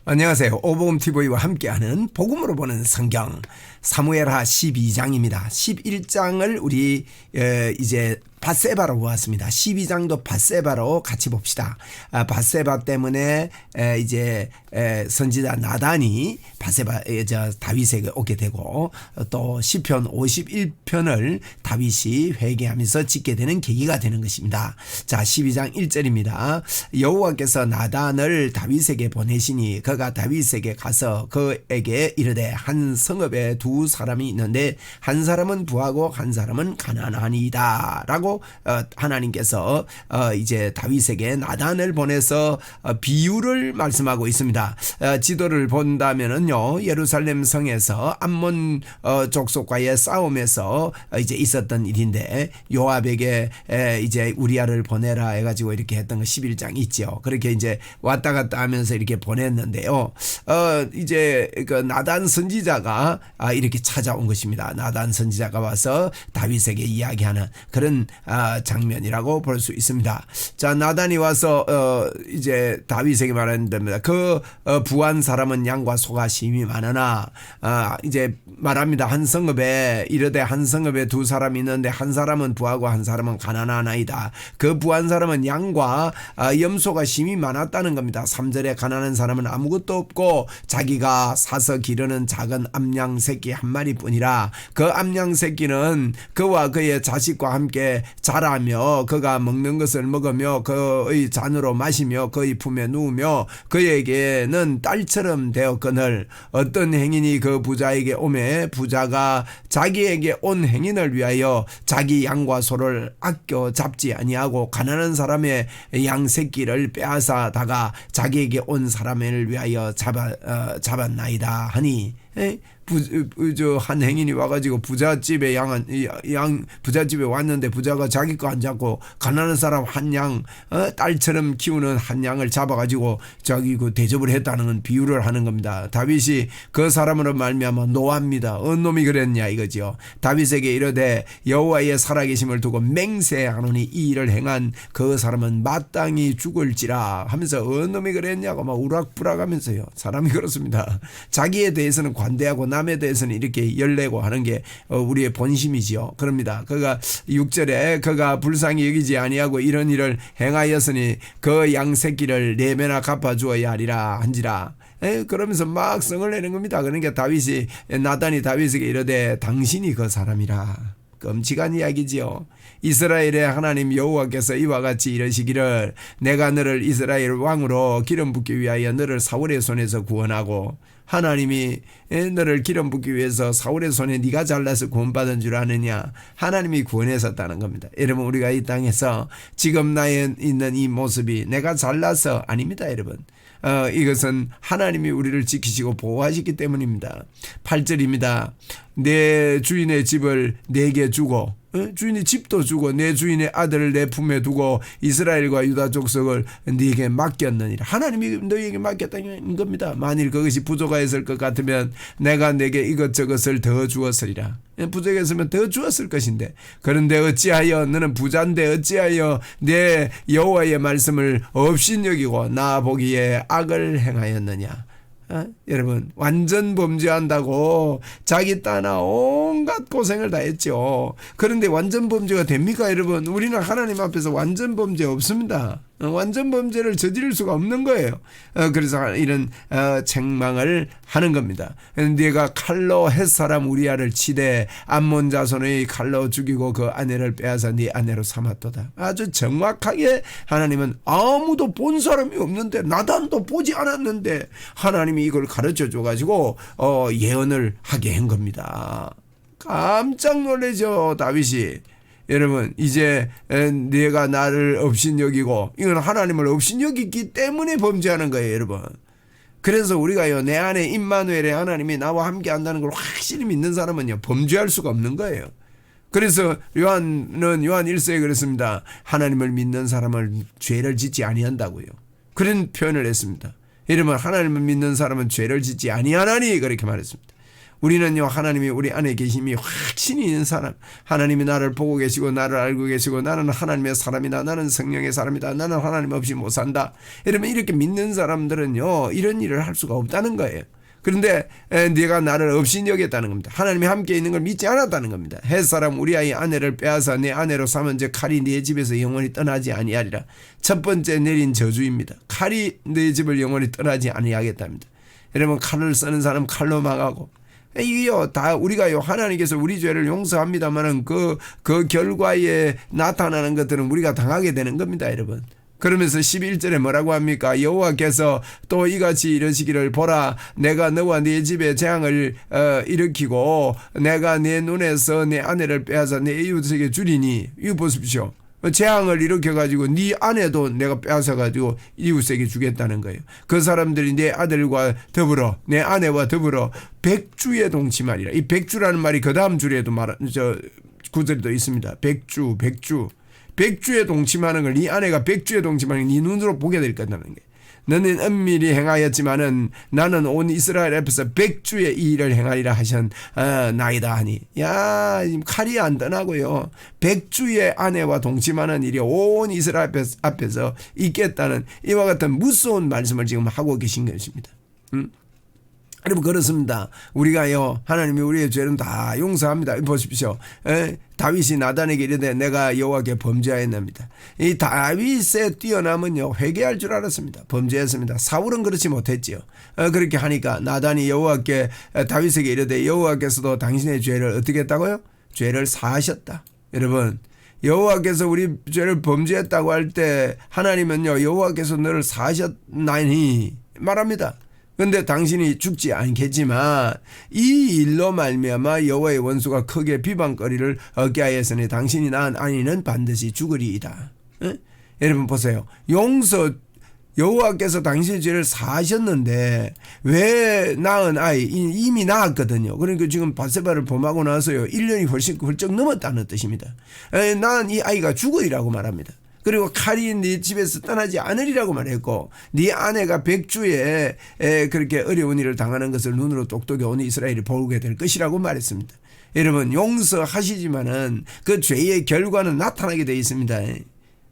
안녕하세요. 오복음TV와 함께하는 복음으로 보는 성경 사무엘하 12장입니다. 11장을 우리 이제 밧세바로 보았습니다. 12장도 밧세바로 같이 봅시다. 밧세바 때문에 이제 선지자 나단이 밧세바 다윗에게 오게 되고 또 시편 51편을 다윗이 회개하면서 짓게 되는 계기가 되는 것입니다. 자, 12장 1절입니다. 여호와께서 나단을 다윗에게 보내시니 그가 다윗에게 가서 그에게 이르되 한 성읍에 두 사람이 있는데 한 사람은 부하고 한 사람은 가난하니이다 라고 하나님께서 이제 다윗에게 나단을 보내서 비유를 말씀하고 있습니다. 지도를 본다면은요, 예루살렘 성에서 암몬 족속과의 싸움에서 이제 있었던 일인데 요압에게 이제 우리아를 보내라 해가지고 이렇게 했던 거 11장 있죠. 그렇게 이제 왔다 갔다 하면서 이렇게 보냈는데요. 이제 그 나단 선지자가 이렇게 찾아온 것입니다. 나단 선지자가 와서 다윗에게 이야기하는 그런 장면이라고 볼 수 있습니다. 자, 나단이 와서 이제 다윗에게 말합니다. 그 부한 사람은 양과 소가 심히 많으나 이제 말합니다. 한 성읍에 이르되 한 성읍에 두 사람이 있는데 한 사람은 부하고 한 사람은 가난하나이다. 그 부한 사람은 양과 염소가 심히 많았다는 겁니다. 3절에 가난한 사람은 아무것도 없고 자기가 사서 기르는 작은 암양 새끼 한 마리뿐이라. 그 암양 새끼는 그와 그의 자식과 함께 자라며 그가 먹는 것을 먹으며 그의 잔으로 마시며 그의 품에 누우며 그에게는 딸처럼 되었거늘 어떤 행인이 그 부자에게 오매 부자가 자기에게 온 행인을 위하여 자기 양과 소를 아껴 잡지 아니하고 가난한 사람의 양 새끼를 빼앗아다가 자기에게 온 사람을 위하여 잡았나이다 하니 한 행인이 와가지고 부잣집에 부잣집에 왔는데 부자가 자기 거 안 잡고 가난한 사람 한 양, 딸처럼 키우는 한 양을 잡아가지고 자기 그 대접을 했다는 비유를 하는 겁니다. 다윗이 그 사람으로 말미암아 노합니다. 어느 놈이 그랬냐 이거죠. 다윗에게 이르되 여호와의 살아계심을 두고 맹세하노니 이 일을 행한 그 사람은 마땅히 죽을지라 하면서 어느 놈이 그랬냐고 막 우락부락하면서요. 사람이 그렇습니다. 자기에 대해서는 관대하고 남에 대해서는 이렇게 열내고 하는 게 우리의 본심이지요. 그럽니다. 그가 6절에 그가 불쌍히 여기지 아니하고 이런 일을 행하였으니 그 양 새끼를 네 배나 갚아주어야 하리라 한지라. 그러면서 막 성을 내는 겁니다. 그러니까 나단이 다윗에게 이르되 당신이 그 사람이라. 끔찍한 이야기지요. 이스라엘의 하나님 여호와께서 이와 같이 이르시기를 내가 너를 이스라엘 왕으로 기름 붓기 위하여 너를 사울의 손에서 구원하고 하나님이 너를 기름 붓기 위해서 사울의 손에 네가 잘라서 구원받은 줄 아느냐. 하나님이 구원했었다는 겁니다. 여러분, 우리가 이 땅에서 지금 나에 있는 이 모습이 내가 잘라서 아닙니다. 여러분, 이것은 하나님이 우리를 지키시고 보호하시기 때문입니다. 8절입니다. 내 주인의 집을 내게 주고 주인이 집도 주고 내 주인의 아들을 내 품에 두고 이스라엘과 유다 족속을 네게 맡겼느니라. 하나님이 너희에게 맡겼다는 겁니다. 만일 그것이 부족하였을 것 같으면 내가 내게 이것저것을 더 주었으리라. 부족했으면 더 주었을 것인데 그런데 어찌하여 너는 부자인데 어찌하여 내 여호와의 말씀을 업신여기고 나 보기에 악을 행하였느냐. 여러분, 완전 범죄한다고 자기 따나 온갖 고생을 다 했죠. 그런데 완전 범죄가 됩니까? 여러분, 우리는 하나님 앞에서 완전 범죄 없습니다. 완전 범죄를 저지를 수가 없는 거예요. 그래서 이런 책망을 하는 겁니다. 네가 칼로 햇사람 우리아를 치되 암몬 자손의 칼로 죽이고 그 아내를 빼앗아 네 아내로 삼았도다. 아주 정확하게 하나님은 아무도 본 사람이 없는데 나단도 보지 않았는데 하나님이 이걸 가르쳐 줘가지고 예언을 하게 한 겁니다. 깜짝 놀라죠, 다윗이. 여러분, 이제 내가 나를 업신여기고 이건 하나님을 업신여기기 때문에 범죄하는 거예요, 여러분. 그래서 우리가요, 내 안에 임마누엘의 하나님이 나와 함께 한다는 걸 확실히 믿는 사람은요, 범죄할 수가 없는 거예요. 그래서 요한 1서에 그랬습니다. 하나님을 믿는 사람은 죄를 짓지 아니한다고요. 그런 표현을 했습니다. 여러분, 하나님을 믿는 사람은 죄를 짓지 아니하나니 그렇게 말했습니다. 우리는요, 하나님이 우리 안에 계심이 확신이 있는 사람, 하나님이 나를 보고 계시고 나를 알고 계시고 나는 하나님의 사람이다, 나는 성령의 사람이다, 나는 하나님 없이 못 산다. 여러분, 이렇게 믿는 사람들은요, 이런 일을 할 수가 없다는 거예요. 그런데 네가 나를 없이 여겼다는 겁니다. 하나님이 함께 있는 걸 믿지 않았다는 겁니다. 햇사람 우리아의 아내를 빼앗아 내 아내로 삼은즉 칼이 네 집에서 영원히 떠나지 아니하리라. 첫 번째 내린 저주입니다. 칼이 네 집을 영원히 떠나지 아니하겠답니다. 여러분, 칼을 쓰는 사람 칼로 망하고, 이게요, 다 우리가요, 하나님께서 우리 죄를 용서합니다만은 그 결과에 나타나는 것들은 우리가 당하게 되는 겁니다, 여러분. 그러면서 11절에 뭐라고 합니까? 여호와께서 또 이같이 이러시기를, 보라, 내가 너와 네 집에 재앙을 일으키고 내가 내 눈에서 내 아내를 빼앗아 내 이웃에게 주리니. 이거 보십시오. 재앙을 일으켜가지고 네 아내도 내가 빼앗아가지고 이웃에게 주겠다는 거예요. 그 사람들이 내 아들과 더불어, 내 아내와 더불어 백주에 동침하리라. 이 백주라는 말이 그 다음 줄에도 구절도 있습니다. 백주에 동침하는 걸, 네 아내가 백주에 동침하는 걸 네 눈으로 보게 될 거라는 게. 너는 은밀히 행하였지만은 나는 온 이스라엘 앞에서 백주의 이 일을 행하리라 하신 나이다 하니. 야, 칼이 안 떠나고요, 백주의 아내와 동침하는 일이 온 이스라엘 앞에서 있겠다는 이와 같은 무서운 말씀을 지금 하고 계신 것입니다. 여러분, 그렇습니다. 우리가요, 하나님이 우리의 죄는 다 용서합니다. 보십시오. 다윗이 나단에게 이르되 내가 여호와께 범죄하였나이다. 이 다윗의 뛰어남은요, 회개할 줄 알았습니다. 범죄했습니다. 사울은 그렇지 못했지요. 그렇게 하니까 나단이 여호와께, 다윗에게 이르되 여호와께서도 당신의 죄를 어떻게 했다고요? 죄를 사하셨다. 여러분, 여호와께서 우리 죄를 범죄했다고 할 때 하나님은요, 여호와께서 너를 사하셨나니 말합니다. 그런데 당신이 죽지 않겠지만 이 일로 말미암아 여호와의 원수가 크게 비방거리를 얻게 하였으니 당신이 낳은 아이는 반드시 죽으리이다. 여러분 보세요. 여호와께서 당신의 죄를 사하셨는데 왜 낳은 아이, 이미 낳았거든요. 그러니까 지금 밧세바를 범하고 나서요, 1년이 훌쩍 넘었다는 뜻입니다. 낳은 이 아이가 죽으리라고 말합니다. 그리고 칼이 네 집에서 떠나지 않으리라고 말했고, 네 아내가 백주에 그렇게 어려운 일을 당하는 것을 눈으로 똑똑히 온 이스라엘이 보게 될 것이라고 말했습니다. 여러분, 용서하시지만은 그 죄의 결과는 나타나게 되어 있습니다.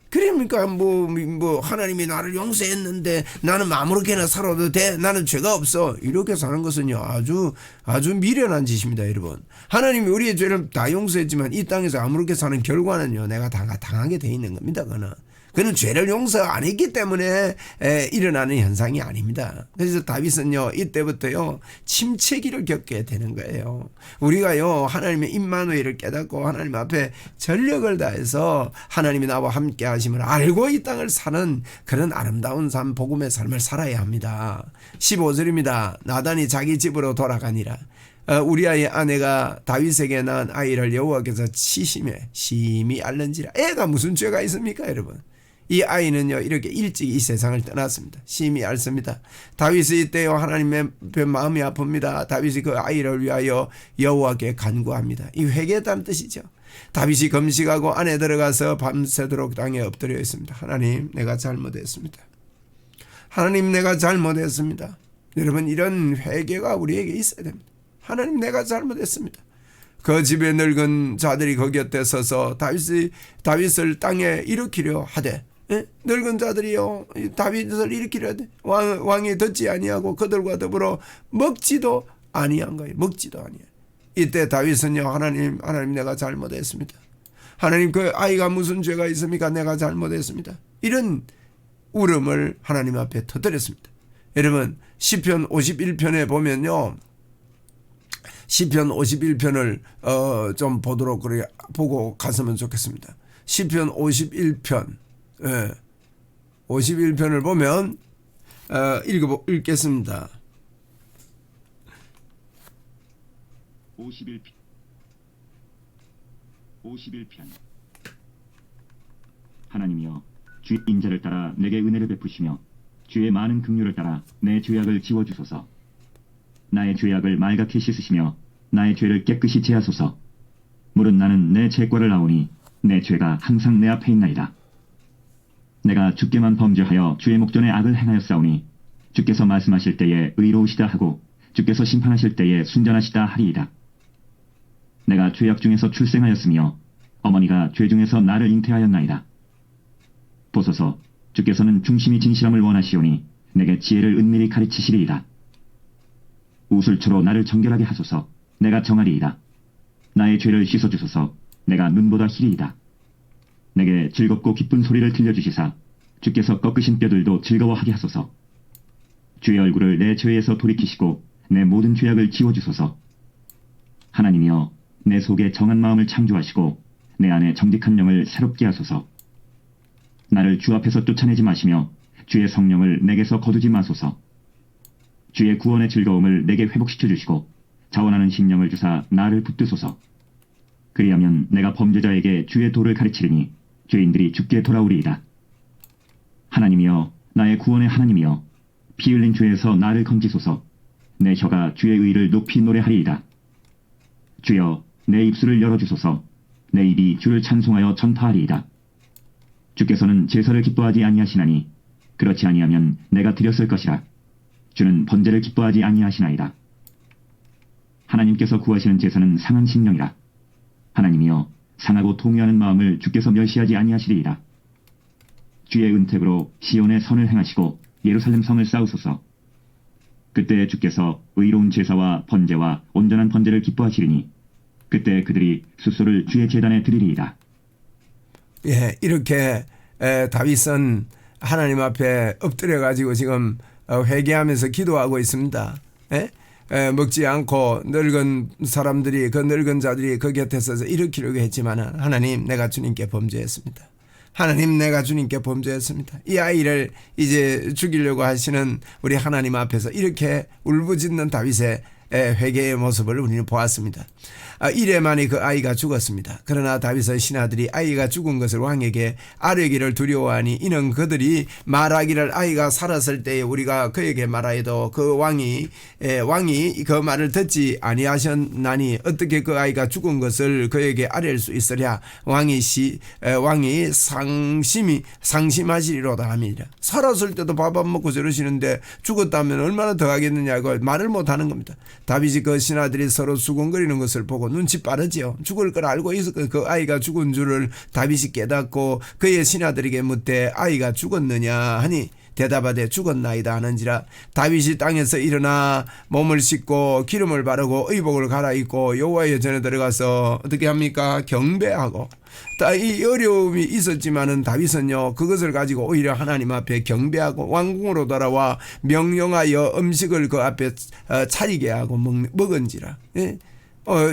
그러니까 뭐 하나님이 나를 용서했는데 나는 아무렇게나 살아도 돼, 나는 죄가 없어, 이렇게 사는 것은요, 아주 미련한 짓입니다. 여러분, 하나님이 우리의 죄를 다 용서했지만 이 땅에서 아무렇게 사는 결과는요, 내가 당하게 돼 있는 겁니다. 그는 죄를 용서 안 했기 때문에 일어나는 현상이 아닙니다. 그래서 다윗은요, 이때부터요, 침체기를 겪게 되는 거예요. 우리가요, 하나님의 임마누엘을 깨닫고 하나님 앞에 전력을 다해서 하나님이 나와 함께 하심을 알고 이 땅을 사는 그런 아름다운 삶, 복음의 삶을 살아야 합니다. 15절입니다. 나단이 자기 집으로 돌아가니라. 우리아의 아내가 다윗에게 낳은 아이를 여호와께서 치심에 심히 앓는지라. 애가 무슨 죄가 있습니까, 여러분? 이 아이는요, 이렇게 일찍 이 세상을 떠났습니다. 심히 앓습니다. 다윗이 이때요, 하나님의 마음이 아픕니다. 다윗이 그 아이를 위하여 여호와께 간구합니다. 이 회개했다는 뜻이죠. 다윗이 금식하고 안에 들어가서 밤새도록 땅에 엎드려 있습니다. 하나님, 내가 잘못했습니다. 하나님, 내가 잘못했습니다. 여러분, 이런 회개가 우리에게 있어야 됩니다. 하나님, 내가 잘못했습니다. 그 집에 늙은 자들이 그 곁에 서서 다윗을 땅에 일으키려 하되, 늙은 자들이요, 다윗을 일으키려 하되 왕이 듣지 아니하고 그들과 더불어 먹지도 아니한 거예요. 먹지도 아니해요. 이때 다윗은요, 하나님 내가 잘못했습니다. 하나님, 그 아이가 무슨 죄가 있습니까? 내가 잘못했습니다. 이런 울음을 하나님 앞에 터뜨렸습니다. 여러분, 시편 51편에 보면요, 시편 51편을 좀 보고 갔으면 좋겠습니다. 시편 51편, 51편을 보면 읽겠습니다. 51편. 하나님이여, 주의 인자를 따라 내게 은혜를 베푸시며 주의 많은 긍휼을 따라 내 죄악을 지워주소서. 나의 죄악을 말갛게 씻으시며 나의 죄를 깨끗이 제하소서. 물은 나는 내 죄과를 아오니 내 죄가 항상 내 앞에 있나이다. 내가 주께만 범죄하여 주의 목전에 악을 행하였사오니 주께서 말씀하실 때에 의로우시다 하고 주께서 심판하실 때에 순전하시다 하리이다. 내가 죄악 중에서 출생하였으며 어머니가 죄 중에서 나를 잉태하였나이다. 보소서, 주께서는 중심이 진실함을 원하시오니 내게 지혜를 은밀히 가르치시리이다. 우술초로 나를 정결하게 하소서. 내가 정하리이다. 나의 죄를 씻어주소서. 내가 눈보다 희리이다. 내게 즐겁고 기쁜 소리를 들려주시사 주께서 꺾으신 뼈들도 즐거워하게 하소서. 주의 얼굴을 내 죄에서 돌이키시고 내 모든 죄악을 지워주소서. 하나님이여, 내 속에 정한 마음을 창조하시고 내 안에 정직한 영을 새롭게 하소서. 나를 주 앞에서 쫓아내지 마시며 주의 성령을 내게서 거두지 마소서. 주의 구원의 즐거움을 내게 회복시켜 주시고 자원하는 심령을 주사 나를 붙드소서. 그리하면 내가 범죄자에게 주의 도를 가르치리니 죄인들이 주께 돌아오리이다. 하나님이여, 나의 구원의 하나님이여, 피 흘린 죄에서 나를 건지소서. 내 혀가 주의 의를 높이 노래하리이다. 주여, 내 입술을 열어주소서. 내 입이 주를 찬송하여 전파하리이다. 주께서는 제사를 기뻐하지 아니하시나니 그렇지 아니하면 내가 드렸을 것이라. 주는 번제를 기뻐하지 아니하시나이다. 하나님께서 구하시는 제사는 상한 심령이라. 하나님이여, 상하고 통회하는 마음을 주께서 멸시하지 아니하시리이다. 주의 은택으로 시온의 선을 행하시고 예루살렘 성을 쌓으소서. 그때 주께서 의로운 제사와 번제와 온전한 번제를 기뻐하시리니 그때 그들이 숫소를 주의 제단에 드리리이다. 예, 이렇게 다윗은 하나님 앞에 엎드려 가지고 지금 회개하면서 기도하고 있습니다. 예? 먹지 않고 늙은 사람들이, 그 늙은 자들이 그 곁에 서서 일으키려고 했지만 하나님, 내가 주님께 범죄했습니다. 하나님, 내가 주님께 범죄했습니다. 이 아이를 이제 죽이려고 하시는 우리 하나님 앞에서 이렇게 울부짖는 다윗의 회개의 모습을 우리는 보았습니다. 이래 만에 그 아이가 죽었습니다. 그러나 다윗의 신하들이 아이가 죽은 것을 왕에게 아뢰기를 두려워하니 이는 그들이 말하기를 아이가 살았을 때에 우리가 그에게 말하여도 그 왕이 그 말을 듣지 아니하셨나니 어떻게 그 아이가 죽은 것을 그에게 아뢰일 수 있으랴. 왕이 상심하시리로다 함이니라. 살았을 때도 밥 안 먹고 저러시는데 죽었다면 얼마나 더 하겠느냐고 말을 못하는 겁니다. 다윗이 그 신하들이 서로 수군거리는 것을 보고 눈치 빠르지요. 죽을 걸 알고 있었고 그 아이가 죽은 줄을 다윗이 깨닫고 그의 신하들에게 묻되 아이가 죽었느냐 하니 대답하되 죽었나이다 하는지라. 다윗이 땅에서 일어나 몸을 씻고 기름을 바르고 의복을 갈아입고 여호와의 전에 들어가서 어떻게 합니까? 경배하고. 이 어려움이 있었지만은 다윗은요, 그것을 가지고 오히려 하나님 앞에 경배하고 왕궁으로 돌아와 명령하여 음식을 그 앞에 차리게 하고 먹은지라. 예?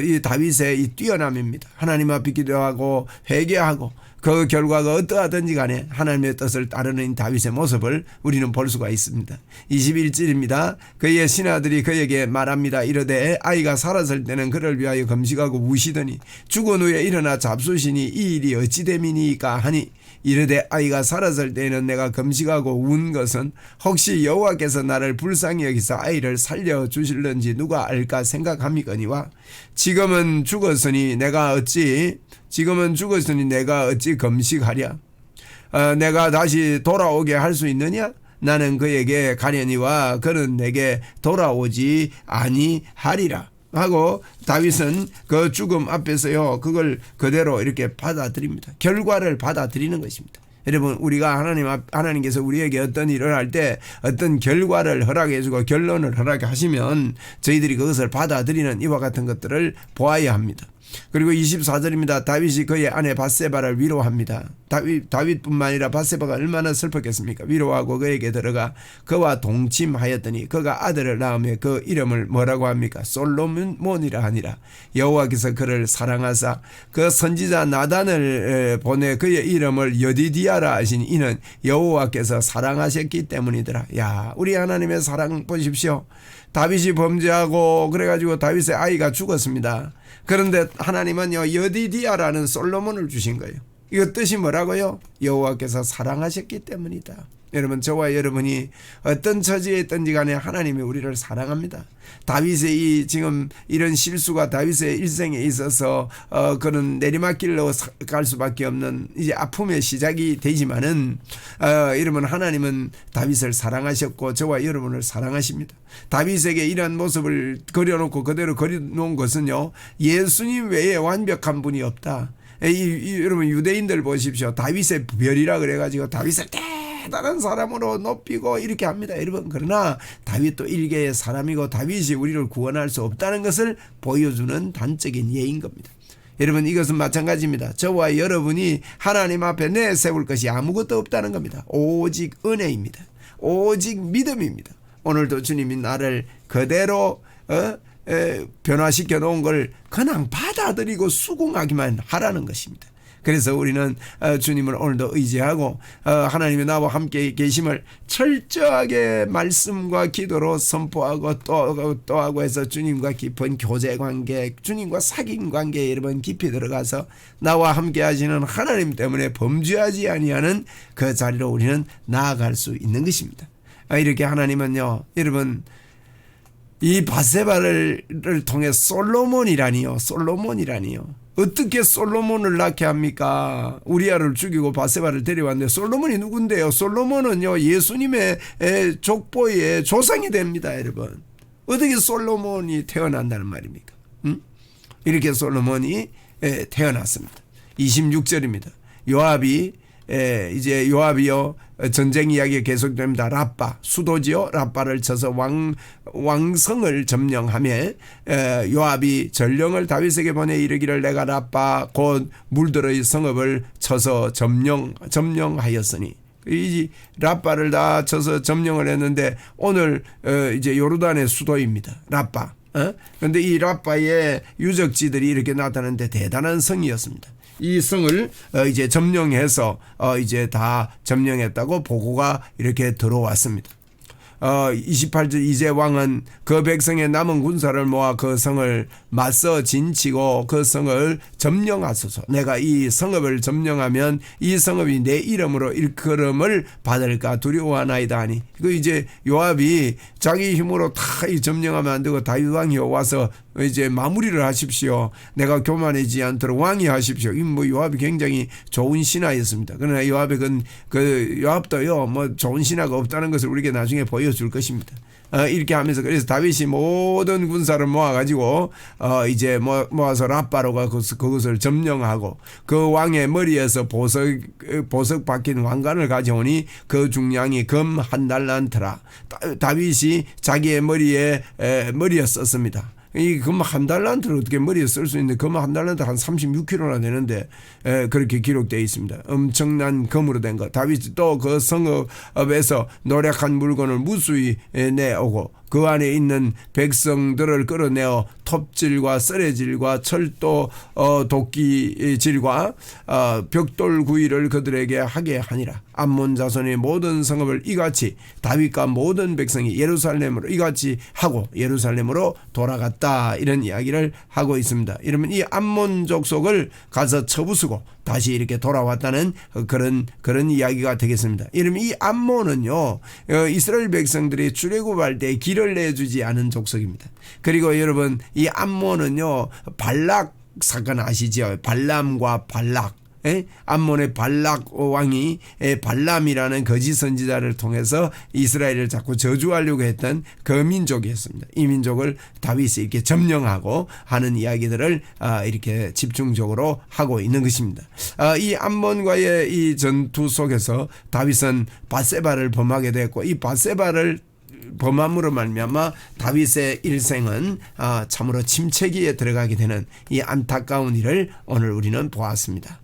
이 다윗의 이 뛰어남입니다. 하나님 앞에 기도하고 회개하고 그 결과가 어떠하든지 간에 하나님의 뜻을 따르는 다윗의 모습을 우리는 볼 수가 있습니다. 21절입니다. 그의 신하들이 그에게 말합니다. 이르되 아이가 살았을 때는 그를 위하여 금식하고 우시더니 죽은 후에 일어나 잡수시니 이 일이 어찌 됨이니까 하니 이르되 아이가 살았을 때에는 내가 금식하고 운 것은 혹시 여호와께서 나를 불쌍히 여기서 아이를 살려주실는지 누가 알까 생각함이거니와 지금은 죽었으니 내가 어찌 금식하랴. 내가 다시 돌아오게 할 수 있느냐? 나는 그에게 가려니와 그는 내게 돌아오지 아니하리라 하고 다윗은 그 죽음 앞에서요, 그걸 그대로 이렇게 받아들입니다. 결과를 받아들이는 것입니다. 여러분, 우리가 하나님께서 우리에게 어떤 일을 할 때 어떤 결과를 허락해주고 결론을 허락하시면 저희들이 그것을 받아들이는 이와 같은 것들을 보아야 합니다. 그리고 24절입니다. 다윗이 그의 아내 밧세바를 위로합니다. 다윗뿐만 아니라 밧세바가 얼마나 슬펐겠습니까? 위로하고 그에게 들어가 그와 동침하였더니 그가 아들을 낳으며 그 이름을 뭐라고 합니까? 솔로몬이라 하니라. 여호와께서 그를 사랑하사 그 선지자 나단을 보내 그의 이름을 여디디아라 하신 이는 여호와께서 사랑하셨기 때문이더라. 야, 우리 하나님의 사랑 보십시오. 다윗이 범죄하고 그래가지고 다윗의 아이가 죽었습니다. 그런데 하나님은요, 여디디아라는 솔로몬을 주신 거예요. 이거 뜻이 뭐라고요? 여호와께서 사랑하셨기 때문이다. 여러분, 저와 여러분이 어떤 처지에 있든지 간에 하나님이 우리를 사랑합니다. 다윗의 이 지금 이런 실수가 다윗의 일생에 있어서 그는 내리막길로 갈 수밖에 없는 이제 아픔의 시작이 되지만은 여러분, 하나님은 다윗을 사랑하셨고 저와 여러분을 사랑하십니다. 다윗에게 이런 모습을 그려놓고 그대로 그려놓은 것은요, 예수님 외에 완벽한 분이 없다. 여러분, 유대인들 보십시오. 다윗의 별이라 그래가지고 다윗을 대단한 사람으로 높이고 이렇게 합니다, 여러분. 그러나 다윗도 일개의 사람이고 다윗이 우리를 구원할 수 없다는 것을 보여주는 단적인 예인 겁니다. 여러분, 이것은 마찬가지입니다. 저와 여러분이 하나님 앞에 내세울 것이 아무것도 없다는 겁니다. 오직 은혜입니다. 오직 믿음입니다. 오늘도 주님이 나를 그대로 변화시켜 놓은 걸 그냥 받아들이고 수긍하기만 하라는 것입니다. 그래서 우리는 주님을 오늘도 의지하고 하나님이 나와 함께 계심을 철저하게 말씀과 기도로 선포하고 또 하고 해서 주님과 깊은 교제 관계, 주님과 사귐 관계에 여러분 깊이 들어가서 나와 함께 하시는 하나님 때문에 범죄하지 아니하는 그 자리로 우리는 나아갈 수 있는 것입니다. 이렇게 하나님은요, 여러분, 이 바세바를 통해 솔로몬이라니요. 어떻게 솔로몬을 낳게 합니까? 우리아를 죽이고 바세바를 데려왔는데 솔로몬이 누군데요? 솔로몬은요, 예수님의 족보의 조상이 됩니다, 여러분. 어떻게 솔로몬이 태어난다는 말입니까? 이렇게 솔로몬이 태어났습니다. 26절입니다. 요압이요, 전쟁 이야기가 계속됩니다. 라빠, 수도지요. 라빠를 쳐서 왕성을 점령하며 요압이 전령을 다윗에게 보내 이르기를 내가 라빠 곧 물들의 성읍을 쳐서 점령하였으니. 이 라빠를 다 쳐서 점령을 했는데 오늘 이제 요르단의 수도입니다. 라빠. 그런데 이 라빠의 유적지들이 이렇게 나타나는데 대단한 성이었습니다. 이 성을 이제 점령해서 이제 다 점령했다고 보고가 이렇게 들어왔습니다. 28절 이제 왕은 그 백성의 남은 군사를 모아 그 성을 맞서 진치고 그 성을 점령하소서. 내가 이 성읍을 점령하면 이 성읍이 내 이름으로 일컬음을 받을까 두려워하나이다 하니. 그 이제 요압이 자기 힘으로 다 점령하면 안 되고 다윗 왕이 와서 이제 마무리를 하십시오. 내가 교만하지 않도록 왕이 하십시오. 이 뭐 요압이 굉장히 좋은 신하였습니다. 그러나 요압의 요압도요, 뭐 좋은 신하가 없다는 것을 우리에게 나중에 보여줄 것입니다. 이렇게 하면서 그래서 다윗이 모든 군사를 모아가지고 이제 모아서 라빠로가 그것을 점령하고 그 왕의 머리에서 보석 박힌 왕관을 가져오니 그 중량이 금 한 달란트라. 다윗이 자기의 머리에 썼습니다. 이 금 한 달란트를 어떻게 머리에 쓸 수 있는데 금 한 달란트 한 36kg나 되는데 그렇게 기록되어 있습니다. 엄청난 금으로 된 것. 다윗이 또 그 성읍에서 노력한 물건을 무수히 내오고 그 안에 있는 백성들을 끌어내어 톱질과 썰애질과 철도 도끼질과 벽돌 구이를 그들에게 하게 하니라. 암몬 자손의 모든 성읍을 이같이 다윗과 모든 백성이 예루살렘으로 이같이 하고 예루살렘으로 돌아갔다. 이런 이야기를 하고 있습니다. 이러면 이 암몬 족속을 가서 쳐부수고 다시 이렇게 돌아왔다는 그런 이야기가 되겠습니다. 이러면 이 암몬은요, 이스라엘 백성들이 출애굽할 때 길을 내주지 않은 족속입니다. 그리고 여러분, 이 암몬은요, 발락 사건 아시죠? 발람과 발락. 암몬의 발락 왕이 발람이라는 거짓 선지자를 통해서 이스라엘을 자꾸 저주하려고 했던 그 민족이었습니다. 이 민족을 다윗이 이렇게 점령하고 하는 이야기들을 이렇게 집중적으로 하고 있는 것입니다. 이 암몬과의 이 전투 속에서 다윗은 밧세바를 범하게 됐고 이 밧세바를 범함으로 말미암아 다윗의 일생은 참으로 침체기에 들어가게 되는 이 안타까운 일을 오늘 우리는 보았습니다.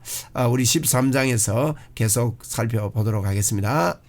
우리 13장에서 계속 살펴보도록 하겠습니다.